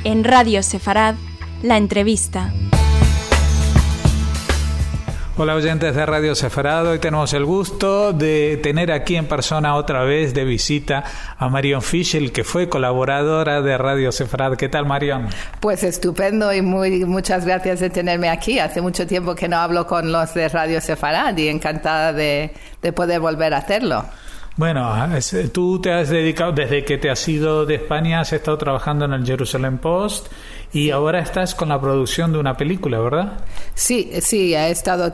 En Radio Sefarad, la entrevista. Hola oyentes de Radio Sefarad, hoy tenemos el gusto de tener aquí en persona otra vez de visita a Marion Fischel, que fue colaboradora de Radio Sefarad. ¿Qué tal, Marion? Pues estupendo y muchas gracias de tenerme aquí. Hace mucho tiempo que no hablo con los de Radio Sefarad y encantada de poder volver a hacerlo. Bueno, tú te has dedicado, desde que te has ido de España, has estado trabajando en el Jerusalem Post y ahora estás con la producción de una película, ¿verdad? Sí, he estado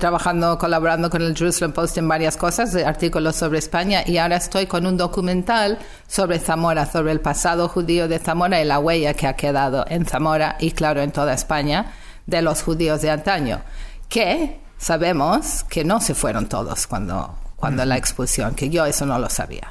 colaborando con el Jerusalem Post en varias cosas, artículos sobre España, y ahora estoy con un documental sobre Zamora, sobre el pasado judío de Zamora y la huella que ha quedado en Zamora y, claro, en toda España de los judíos de antaño, que sabemos que no se fueron todos cuando la expulsión, que yo eso no lo sabía.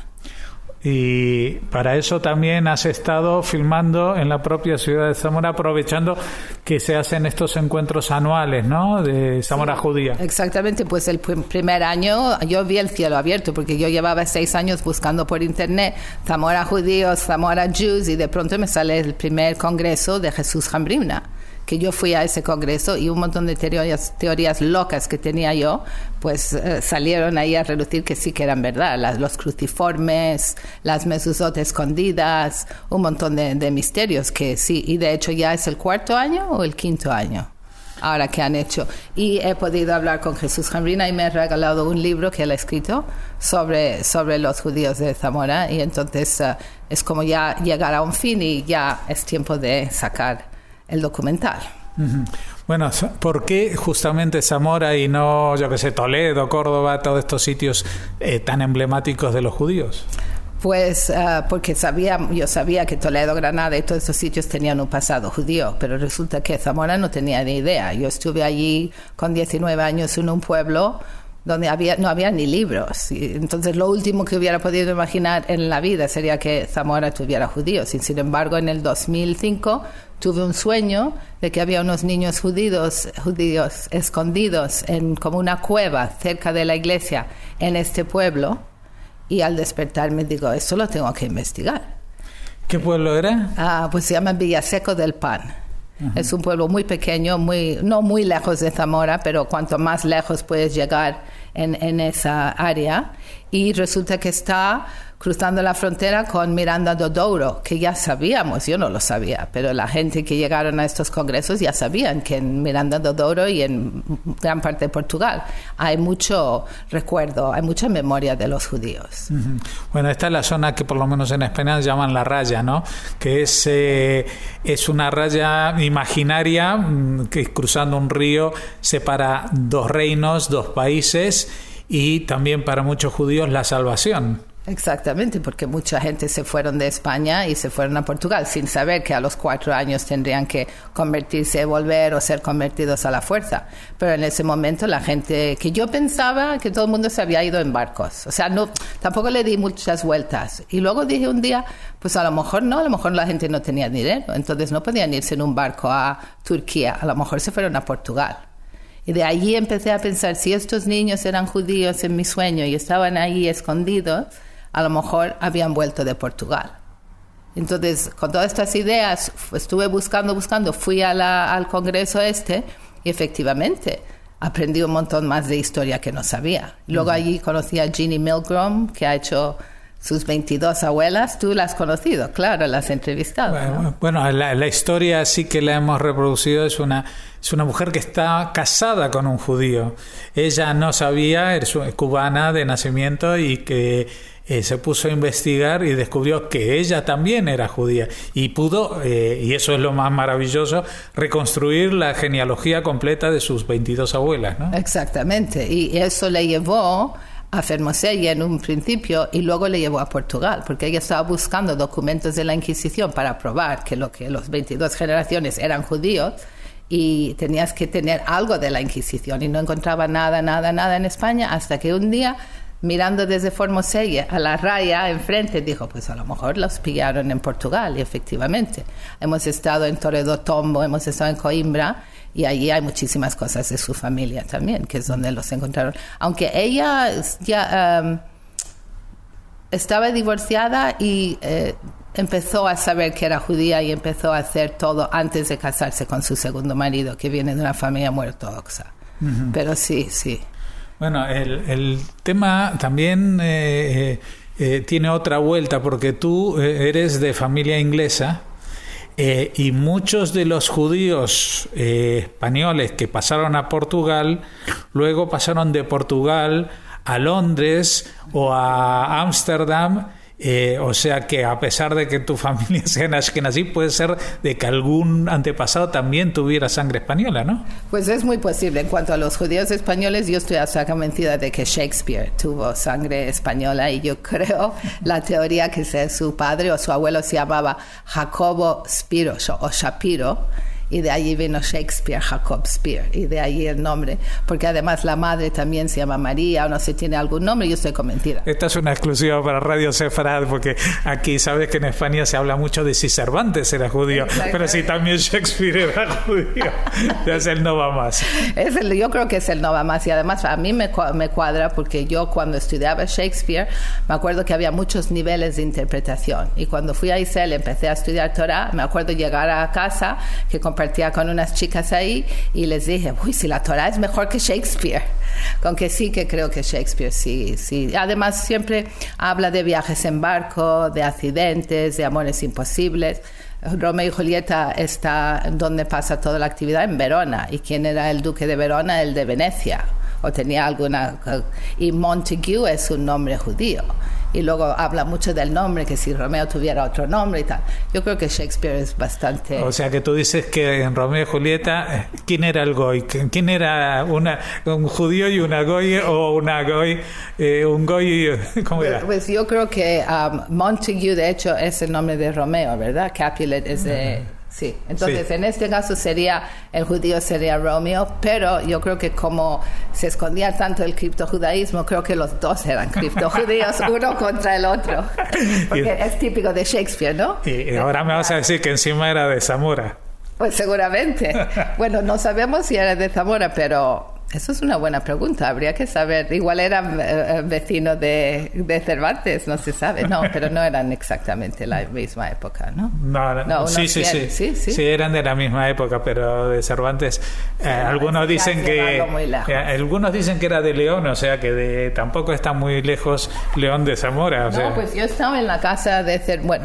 Y para eso también has estado filmando en la propia ciudad de Zamora, aprovechando que se hacen estos encuentros anuales, ¿no?, de Zamora judía. Exactamente, pues el primer año yo vi el cielo abierto, porque yo llevaba 6 años buscando por internet Zamora judíos, Zamora Jews, y de pronto me sale el primer congreso de Jesús Hambrina, que yo fui a ese congreso, y un montón de teorías locas que tenía yo, pues salieron ahí a relucir que sí que eran verdad. Los cruciformes, las mezuzot escondidas, un montón de misterios que sí, y de hecho ya es el 4º año o el 5º año ahora que han hecho. Y he podido hablar con Jesús Hambrina y me ha regalado un libro que él ha escrito sobre los judíos de Zamora, y entonces es como ya llegar a un fin y ya es tiempo de sacar el documental. Uh-huh. Bueno, ¿por qué justamente Zamora y no, yo que sé, Toledo, Córdoba, todos estos sitios tan emblemáticos de los judíos? Pues porque yo sabía que Toledo, Granada y todos esos sitios tenían un pasado judío, pero resulta que Zamora no tenía ni idea. Yo estuve allí con 19 años en un pueblo donde no había ni libros. Y entonces lo último que hubiera podido imaginar en la vida sería que Zamora tuviera judíos. Y sin embargo, en el 2005 tuve un sueño de que había unos niños judíos escondidos en como una cueva cerca de la iglesia en este pueblo. Y al despertarme digo, esto lo tengo que investigar. ¿Qué pueblo era? Pues se llama Villaseco del Pan. Uh-huh. Es un pueblo muy pequeño, no muy lejos de Zamora, pero cuanto más lejos puedes llegar en esa área. Y resulta que está cruzando la frontera con Miranda do Douro, que ya sabíamos, yo no lo sabía, pero la gente que llegaron a estos congresos ya sabían que en Miranda do Douro y en gran parte de Portugal hay mucho recuerdo, hay mucha memoria de los judíos. Uh-huh. Bueno, esta es la zona que por lo menos en España llaman la raya, ¿no?, que es una raya imaginaria que cruzando un río separa 2 reinos, 2 países, y también para muchos judíos la salvación. Exactamente, porque mucha gente se fueron de España y se fueron a Portugal sin saber que a los 4 años tendrían que convertirse, volver o ser convertidos a la fuerza. Pero en ese momento la gente, que yo pensaba que todo el mundo se había ido en barcos, o sea, tampoco le di muchas vueltas. Y luego dije un día, pues a lo mejor la gente no tenía dinero, entonces no podían irse en un barco a Turquía, a lo mejor se fueron a Portugal. Y de allí empecé a pensar, si estos niños eran judíos en mi sueño y estaban ahí escondidos, a lo mejor habían vuelto de Portugal. Entonces, con todas estas ideas, estuve buscando, fui al congreso y efectivamente aprendí un montón más de historia que no sabía. Luego allí conocí a Jeannie Milgrom, que ha hecho sus 22 abuelas. Tú las has conocido, claro, las has entrevistado, ¿no? Bueno, la historia sí que la hemos reproducido. Es una mujer que está casada con un judío. Ella no sabía, es cubana de nacimiento, y que se puso a investigar y descubrió que ella también era judía, y pudo, y eso es lo más maravilloso, reconstruir la genealogía completa de sus 22 abuelas, ¿no? Exactamente, y eso le llevó a Fermosella en un principio y luego le llevó a Portugal, porque ella estaba buscando documentos de la Inquisición para probar que los 22 generaciones eran judíos, y tenías que tener algo de la Inquisición, y no encontraba nada en España, hasta que un día, mirando desde Formosella a la raya enfrente, dijo, pues a lo mejor los pillaron en Portugal. Y efectivamente hemos estado en Torredó Tombo, hemos estado en Coimbra, y allí hay muchísimas cosas de su familia también, que es donde los encontraron, aunque ella ya estaba divorciada y empezó a saber que era judía y empezó a hacer todo antes de casarse con su segundo marido, que viene de una familia muy ortodoxa. Uh-huh. Pero sí. Bueno, el tema también tiene otra vuelta, porque tú eres de familia inglesa y muchos de los judíos españoles que pasaron a Portugal, luego pasaron de Portugal a Londres o a Ámsterdam. O sea que a pesar de que tu familia sea ashkenazí, puede ser de que algún antepasado también tuviera sangre española, ¿no? Pues es muy posible. En cuanto a los judíos españoles, yo estoy hasta convencida de que Shakespeare tuvo sangre española, y yo creo la teoría que su padre o su abuelo se llamaba Jacobo Spiro o Shapiro, y de allí vino Shakespeare, Jacob Spear, y de ahí el nombre, porque además la madre también se llama María, o no sé, tiene algún nombre, yo estoy convencida. Esta es una exclusiva para Radio Sefarad, porque aquí sabes que en España se habla mucho de si Cervantes era judío, pero si también Shakespeare era judío, entonces él no va más. Yo creo que es el no va más, y además a mí me cuadra, porque yo cuando estudiaba Shakespeare, me acuerdo que había muchos niveles de interpretación, y cuando fui a Israel empecé a estudiar Torah, me acuerdo llegar a casa, que compartía con unas chicas ahí, y les dije, uy, si la Torah es mejor que Shakespeare, con que sí, que creo que Shakespeare sí. Además siempre habla de viajes en barco, de accidentes, de amores imposibles. Romeo y Julieta está donde pasa toda la actividad, en Verona. ¿Y quién era el duque de Verona? El de Venecia, o tenía alguna. Y Montague es un nombre judío. Y luego habla mucho del nombre, que si Romeo tuviera otro nombre y tal. Yo creo que Shakespeare es bastante... O sea que tú dices que en Romeo y Julieta, ¿quién era el goy? ¿Quién era un judío y una goy, o una goy, un goy? ¿Cómo era? Pues yo creo que Montague, de hecho, es el nombre de Romeo, ¿verdad? Capulet es de... Sí, entonces en este caso el judío sería Romeo, pero yo creo que como se escondía tanto el criptojudaísmo, creo que los dos eran criptojudíos, uno contra el otro, porque es típico de Shakespeare, ¿no? Y ahora me vas a decir que encima era de Zamora. Pues seguramente. Bueno, no sabemos si era de Zamora, pero... Eso es una buena pregunta, habría que saber. Igual eran vecinos de Cervantes, no se sabe. No, pero no eran exactamente la misma época, ¿no? No, sí, eran de la misma época, pero de Cervantes. Algunos dicen que era de León, o sea que tampoco está muy lejos León de Zamora. No, pues yo estaba en la casa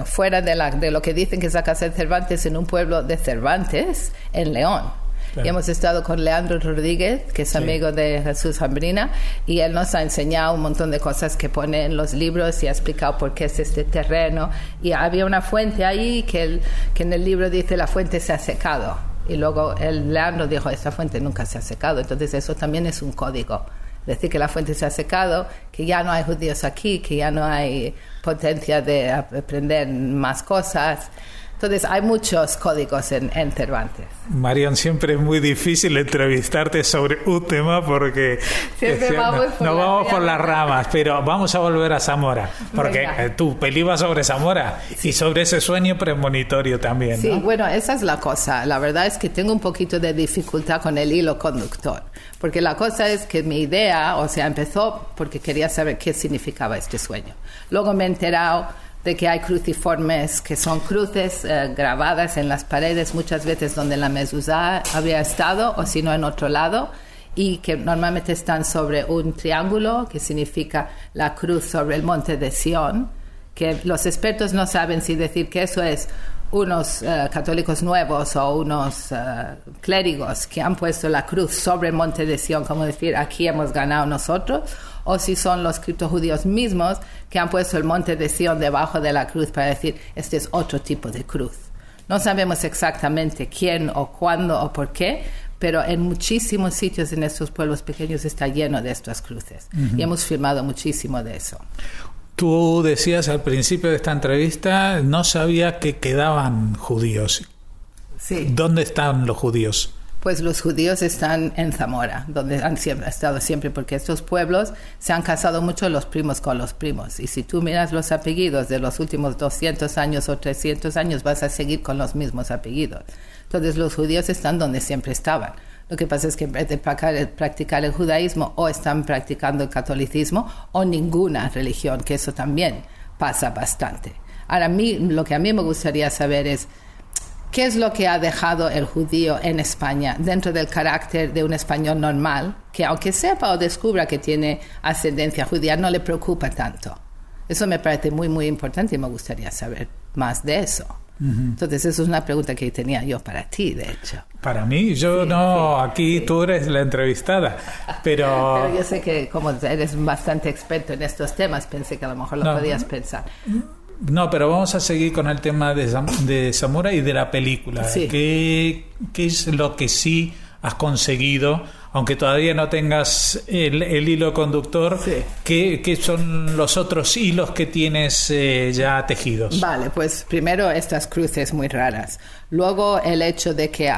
fuera de lo que dicen que es la casa de Cervantes, en un pueblo de Cervantes, en León. Claro. Y hemos estado con Leandro Rodríguez, que es amigo de Jesús Zambrina, y él nos ha enseñado un montón de cosas que pone en los libros y ha explicado por qué es este terreno. Y había una fuente ahí que en el libro dice la fuente se ha secado. Y luego Leandro dijo, esta fuente nunca se ha secado. Entonces eso también es un código. Decir que la fuente se ha secado, que ya no hay judíos aquí, que ya no hay potencia de aprender más cosas. Entonces hay muchos códigos en Cervantes. Marion, siempre es muy difícil entrevistarte sobre un tema porque nos vamos por las ramas, pero vamos a volver a Zamora, porque tu peli va sobre Zamora y sobre ese sueño premonitorio también, ¿no? Sí, bueno, esa es la cosa. La verdad es que tengo un poquito de dificultad con el hilo conductor, porque la cosa es que mi idea, empezó porque quería saber qué significaba este sueño. Luego me he enterado de que hay cruciformes, que son cruces grabadas en las paredes, muchas veces donde la mezuzá había estado, o si no en otro lado, y que normalmente están sobre un triángulo, que significa la cruz sobre el monte de Sión, que los expertos no saben si decir que eso es unos católicos nuevos o unos clérigos que han puesto la cruz sobre el monte de Sión, como decir, aquí hemos ganado nosotros, o si son los criptojudíos mismos que han puesto el monte de Sión debajo de la cruz para decir, este es otro tipo de cruz. No sabemos exactamente quién o cuándo o por qué, pero en muchísimos sitios en estos pueblos pequeños está lleno de estas cruces. Uh-huh. Y hemos filmado muchísimo de eso. Tú decías al principio de esta entrevista, no sabía que quedaban judíos. Sí. ¿Dónde están los judíos? Pues los judíos están en Zamora, donde han estado siempre, porque estos pueblos se han casado mucho los primos con los primos. Y si tú miras los apellidos de los últimos 200 años o 300 años, vas a seguir con los mismos apellidos. Entonces los judíos están donde siempre estaban. Lo que pasa es que en vez de practicar el judaísmo, o están practicando el catolicismo, o ninguna religión, que eso también pasa bastante. Ahora, lo que a mí me gustaría saber es qué es lo que ha dejado el judío en España dentro del carácter de un español normal, que aunque sepa o descubra que tiene ascendencia judía, no le preocupa tanto. Eso me parece muy, muy importante y me gustaría saber más de eso. Entonces, eso es una pregunta que tenía yo para ti, de hecho. Para mí, yo aquí tú eres la entrevistada, pero yo sé que como eres bastante experto en estos temas, pensé que a lo mejor lo podías pensar. No, pero vamos a seguir con el tema de Zamora y de la película. Sí. ¿Qué es lo que sí has conseguido, aunque todavía no tengas el hilo conductor? Sí. ¿Qué son los otros hilos que tienes ya tejidos? Vale, pues primero estas cruces muy raras. Luego el hecho de que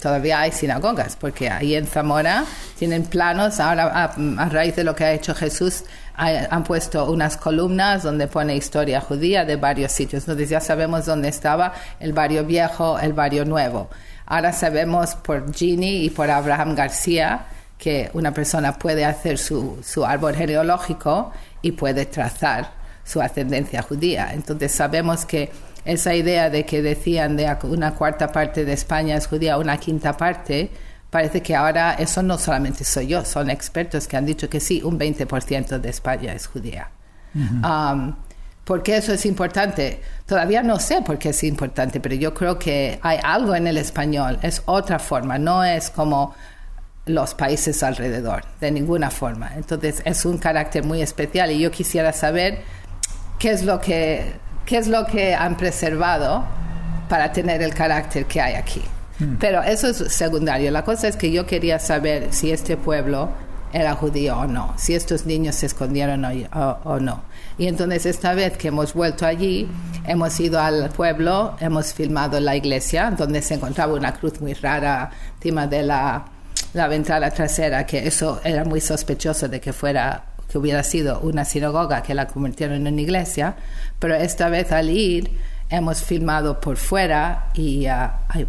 todavía hay sinagogas, porque ahí en Zamora tienen planos, ahora a raíz de lo que ha hecho Jesús, han puesto unas columnas donde pone historia judía de varios sitios. Entonces ya sabemos dónde estaba el barrio viejo, el barrio nuevo. Ahora sabemos por Ginny y por Abraham García que una persona puede hacer su árbol genealógico y puede trazar su ascendencia judía. Entonces sabemos que esa idea de que decían de una cuarta parte de España es judía, una quinta parte, parece que ahora eso no solamente soy yo, son expertos que han dicho que sí, un 20% de España es judía. ¿Por qué eso es importante? Todavía no sé por qué es importante, pero yo creo que hay algo en el español, es otra forma, no es como los países alrededor, de ninguna forma. Entonces es un carácter muy especial y yo quisiera saber qué es lo que han preservado para tener el carácter que hay aquí. Pero eso es secundario. La cosa es que yo quería saber si este pueblo era judío o no, si estos niños se escondieron o no. Y entonces esta vez que hemos vuelto allí, hemos ido al pueblo, hemos filmado la iglesia, donde se encontraba una cruz muy rara encima de la ventana trasera, que eso era muy sospechoso de que hubiera sido una sinagoga, que la convirtieron en iglesia. Pero esta vez al ir, hemos filmado por fuera y hay,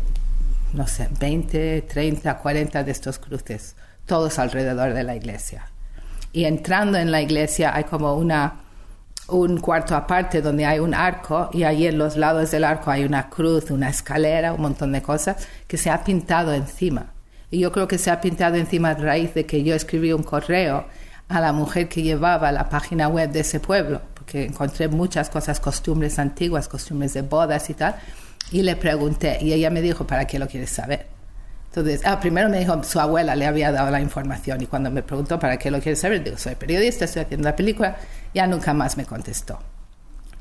no sé, 20, 30, 40 de estos cruces, todos alrededor de la iglesia. Y entrando en la iglesia hay como un cuarto aparte donde hay un arco, y ahí en los lados del arco hay una cruz, una escalera, un montón de cosas que se ha pintado encima. Y yo creo que se ha pintado encima a raíz de que yo escribí un correo a la mujer que llevaba la página web de ese pueblo, porque encontré muchas cosas, costumbres antiguas, costumbres de bodas y tal, y le pregunté, y ella me dijo, ¿para qué lo quieres saber? Entonces, primero me dijo, su abuela le había dado la información, y cuando me preguntó, ¿para qué lo quieres saber? Digo, soy periodista, estoy haciendo la película, ya nunca más me contestó.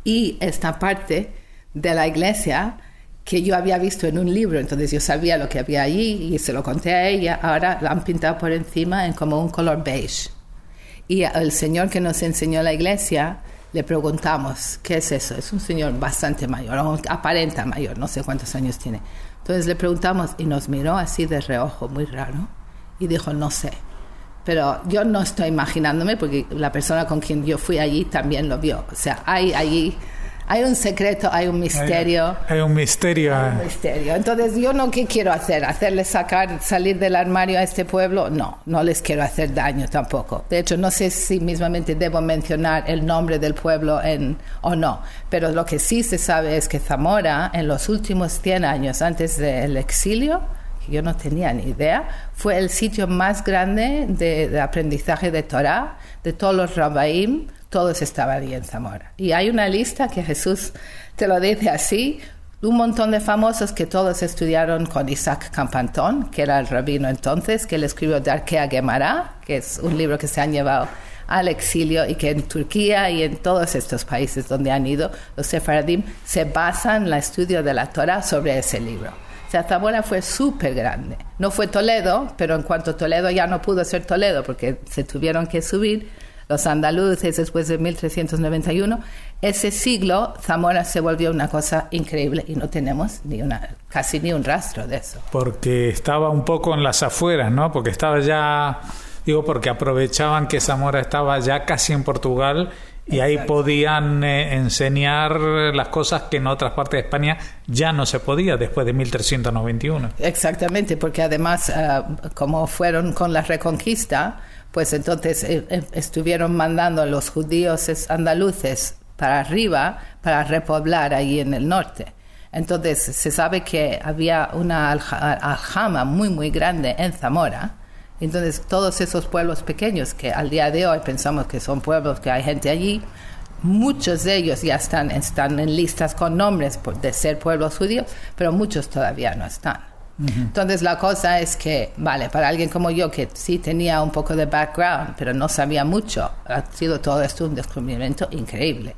Y esta parte de la iglesia que yo había visto en un libro, entonces yo sabía lo que había allí y se lo conté a ella, ahora la han pintado por encima en como un color beige. Y el señor que nos enseñó la iglesia, le preguntamos, ¿qué es eso? Es un señor bastante mayor, aparenta mayor, no sé cuántos años tiene. Entonces le preguntamos y nos miró así de reojo, muy raro, y dijo, no sé. Pero yo no estoy imaginándome, porque la persona con quien yo fui allí también lo vio. O sea, hay un secreto, hay un misterio. Hay un misterio. Hay un misterio. Entonces, ¿yo qué quiero hacer? ¿Hacerles salir del armario a este pueblo? No les quiero hacer daño tampoco. De hecho, no sé si mismamente debo mencionar el nombre del pueblo o no. Pero lo que sí se sabe es que Zamora, en los últimos 100 años antes del exilio, que yo no tenía ni idea, fue el sitio más grande de aprendizaje de Torá, de todos los Rabbaim. Todos estaban ahí en Zamora. Y hay una lista que Jesús te lo dice así, un montón de famosos que todos estudiaron con Isaac Campantón, que era el rabino entonces, que le escribió Darkea Gemara, que es un libro que se han llevado al exilio y que en Turquía y en todos estos países donde han ido, los sefaradim se basan en el estudio de la Torah sobre ese libro. O sea, Zamora fue súper grande. No fue Toledo, pero en cuanto Toledo ya no pudo ser Toledo porque se tuvieron que subir los andaluces después de 1391, ese siglo Zamora se volvió una cosa increíble y no tenemos casi ni un rastro de eso. Porque estaba un poco en las afueras, ¿no? Porque estaba ya, porque aprovechaban que Zamora estaba ya casi en Portugal y ahí podían enseñar las cosas que en otras partes de España ya no se podía después de 1391. Exactamente, porque además, como fueron con la Reconquista, pues entonces estuvieron mandando a los judíos andaluces para arriba para repoblar ahí en el norte. Entonces se sabe que había una aljama muy muy grande en Zamora. Entonces todos esos pueblos pequeños que al día de hoy pensamos que son pueblos que hay gente allí, muchos de ellos ya están en listas con nombres de ser pueblos judíos, pero muchos todavía no están. Entonces la cosa es que, vale, para alguien como yo que sí tenía un poco de background, pero no sabía mucho, ha sido todo esto un descubrimiento increíble.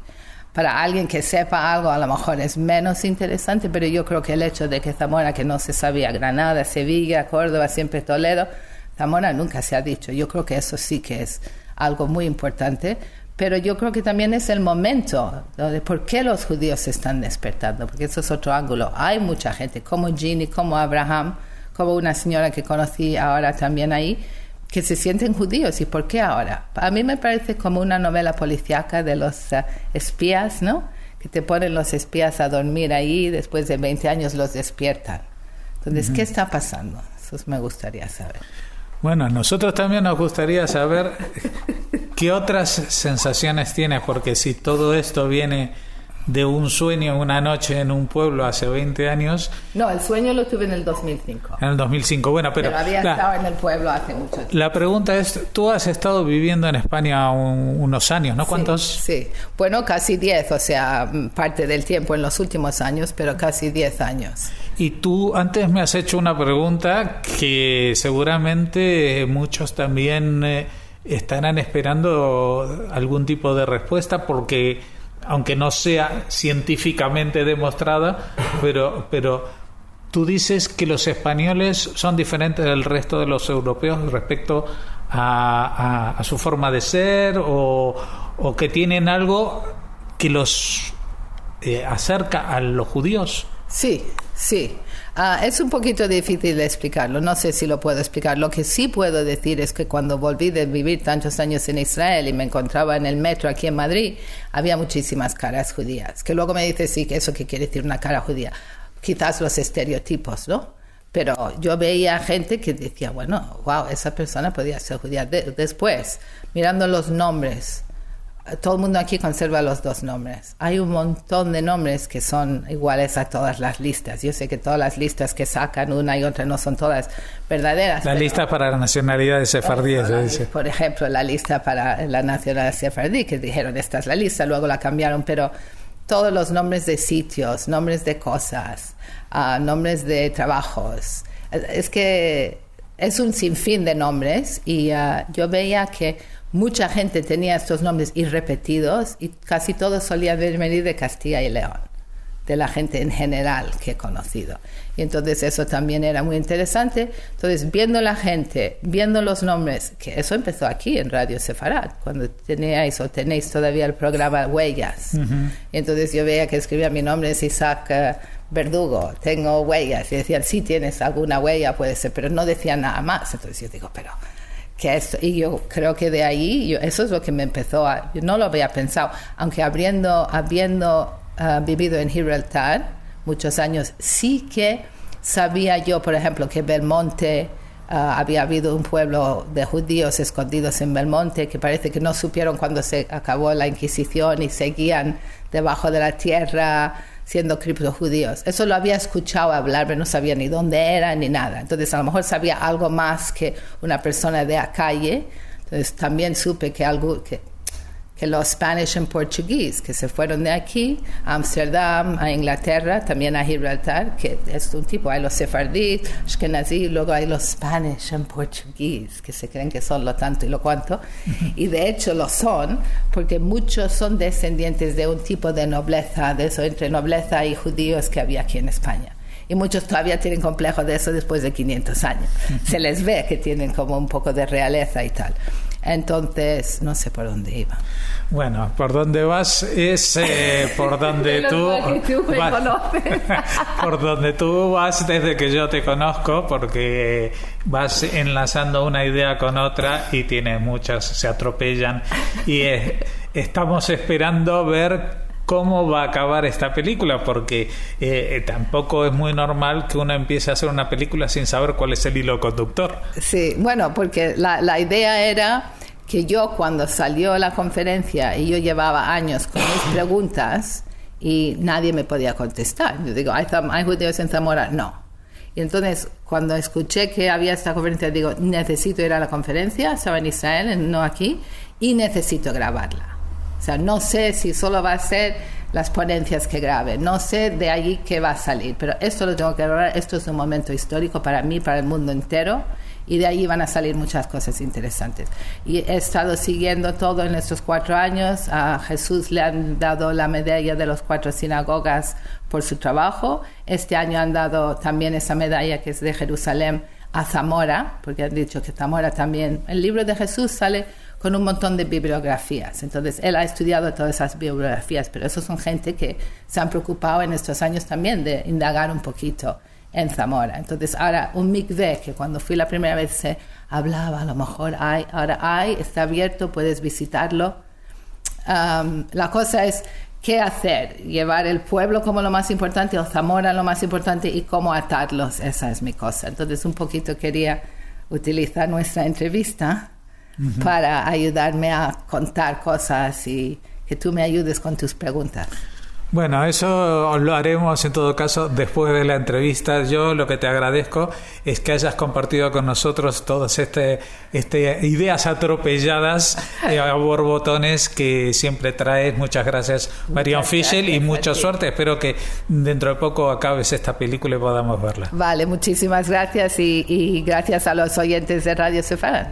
Para alguien que sepa algo a lo mejor es menos interesante, pero yo creo que el hecho de que Zamora, que no se sabía, Granada, Sevilla, Córdoba, siempre Toledo, Zamora nunca se ha dicho. Yo creo que eso sí que es algo muy importante, pero yo creo que también es el momento de por qué los judíos se están despertando, porque eso es otro ángulo. Hay mucha gente, como Ginny, como Abraham, como una señora que conocí ahora también ahí, que se sienten judíos. ¿Y por qué ahora? A mí me parece como una novela policíaca de los espías, ¿no? Que te ponen los espías a dormir ahí y después de 20 años los despiertan. Entonces, ¿qué está pasando? Eso me gustaría saber. Bueno, a nosotros también nos gustaría saber qué otras sensaciones tienes, porque si todo esto viene de un sueño, una noche en un pueblo hace 20 años... No, el sueño lo tuve en el 2005. En el 2005, bueno, pero había estado en el pueblo hace mucho tiempo. La pregunta es, tú has estado viviendo en España unos años, ¿no? ¿Cuántos? Sí, bueno, casi 10, o sea, parte del tiempo en los últimos años, pero casi 10 años. Y tú antes me has hecho una pregunta que seguramente muchos también estarán esperando algún tipo de respuesta, porque aunque no sea científicamente demostrada, pero tú dices que los españoles son diferentes del resto de los europeos respecto a su forma de ser, o que tienen algo que los acerca a los judíos. Sí. Es un poquito difícil de explicarlo, no sé si lo puedo explicar. Lo que sí puedo decir es que cuando volví de vivir tantos años en Israel y me encontraba en el metro aquí en Madrid, había muchísimas caras judías, que luego me dices, sí, ¿eso qué quiere decir una cara judía? Quizás los estereotipos, ¿no? Pero yo veía gente que decía, bueno, wow, esa persona podía ser judía. Después, mirando los nombres, todo el mundo aquí conserva los dos nombres. Hay un montón de nombres que son iguales a todas las listas. Yo sé que todas las listas que sacan una y otra no son todas verdaderas. La lista para la nacionalidad de sefardíes. Por ejemplo, la lista para la nacionalidad sefardí, que dijeron esta es la lista, luego la cambiaron, pero todos los nombres de sitios, nombres de cosas, nombres de trabajos. Es que es un sinfín de nombres y yo veía que mucha gente tenía estos nombres irrepetidos y casi todos solían venir de Castilla y León, de la gente en general que he conocido. Y entonces eso también era muy interesante. Entonces, viendo la gente, viendo los nombres, que eso empezó aquí en Radio Sefarad, cuando tenéis todavía el programa Huellas. Y entonces yo veía que escribía mi nombre es Isaac Verdugo, tengo huellas. Y decían, sí, tienes alguna huella, puede ser, pero no decían nada más. Entonces yo digo, pero... y yo creo que de ahí, eso es lo que me empezó yo no lo había pensado, aunque habiendo vivido en Gibraltar muchos años, sí que sabía yo, por ejemplo, que Belmonte, había habido un pueblo de judíos escondidos en Belmonte que parece que no supieron cuando se acabó la Inquisición y seguían debajo de la tierra siendo criptojudíos. Eso lo había escuchado hablar, pero no sabía ni dónde era ni nada. Entonces, a lo mejor sabía algo más que una persona de la calle. Entonces, también supe que los Spanish and Portuguese, que se fueron de aquí a Amsterdam, a Inglaterra, también a Gibraltar, que es un tipo, hay los sefardíes, ashkenazí, luego hay los Spanish and Portuguese, que se creen que son lo tanto y lo cuanto, y de hecho lo son, porque muchos son descendientes de un tipo de nobleza, de eso entre nobleza y judíos que había aquí en España. Y muchos todavía tienen complejo de eso después de 500 años. Se les ve que tienen como un poco de realeza y tal. Entonces, no sé por dónde iba. Bueno, por dónde vas es por donde tú por donde tú vas desde que yo te conozco, porque vas enlazando una idea con otra y tienes muchas, se atropellan y estamos esperando ver cómo va a acabar esta película, porque tampoco es muy normal que uno empiece a hacer una película sin saber cuál es el hilo conductor. Sí, bueno, porque la idea era que yo cuando salió la conferencia y yo llevaba años con mis preguntas y nadie me podía contestar. Yo digo, ¿hay judíos en Zamora? No. Y entonces, cuando escuché que había esta conferencia, digo, necesito ir a la conferencia, estaba en Israel, no aquí, y necesito grabarla. O sea, no sé si solo va a ser las ponencias que grabe, no sé de allí qué va a salir, pero esto lo tengo que grabar, esto es un momento histórico para mí, para el mundo entero, y de allí van a salir muchas cosas interesantes. Y he estado siguiendo todo en estos 4 años. A Jesús le han dado la medalla de los 4 sinagogas por su trabajo. Este año han dado también esa medalla que es de Jerusalén a Zamora, porque han dicho que Zamora también... El libro de Jesús sale con un montón de bibliografías. Entonces, él ha estudiado todas esas bibliografías, pero esos son gente que se han preocupado en estos años también de indagar un poquito en Zamora. Entonces, ahora un mikveh, que cuando fui la primera vez se hablaba, a lo mejor está abierto, puedes visitarlo. La cosa es qué hacer, llevar el pueblo como lo más importante o Zamora lo más importante y cómo atarlos, esa es mi cosa. Entonces, un poquito quería utilizar nuestra entrevista para ayudarme a contar cosas y que tú me ayudes con tus preguntas. Bueno, eso lo haremos en todo caso después de la entrevista. Yo lo que te agradezco es que hayas compartido con nosotros todas ideas atropelladas a borbotones que siempre traes. Muchas gracias, Marion Fischel, y mucha suerte. Espero que dentro de poco acabes esta película y podamos verla. Vale, muchísimas gracias y gracias a los oyentes de Radio Sefarad.